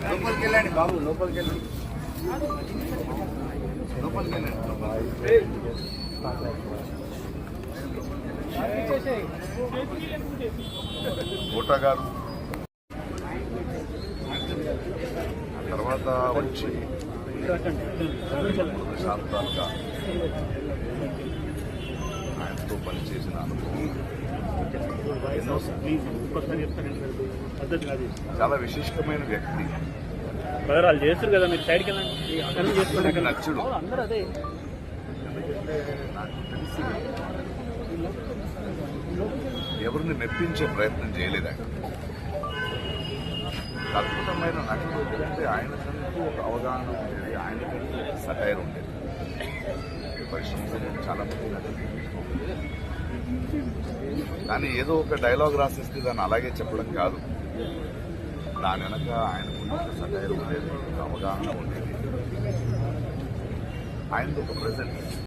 లోపలికి వెళ్ళండి బాబు, లోపలికి వెళ్ళండి, లోపలికి వెళ్ళండి. కోట గారు తర్వాత వచ్చి ప్రశాంతంగా ఆయనతో పనిచేసిన అనుభవం చాలా విశిష్టమైన వ్యక్తి. వాళ్ళు చేస్తారు కదా, మీరు సైడ్కి వెళ్ళండి. నచ్చుడు అందరూ అదే. ఎందుకంటే నాకు తెలిసి ఎవరిని మెప్పించే ప్రయత్నం చేయలేదు ఆయన. అద్భుతమైన నటుడు ఎందుకంటే ఆయనకంటూ ఒక అవగాహన ఉండేది, ఆయనకంటూ ఒక సటైర్ ఉండేది. పరిశ్రమలో చాలా మంది నటులు కానీ ఏదో ఒక డైలాగ్ రాసేస్తే దాన్ని అలాగే చెప్పడం కాదు. దాని వెనక ఆయనకు ఒక సటైర్ ఉండేది, ఒక అవగాహన ఉండేది, ఆయనకు ఒక ప్రెజెంట్.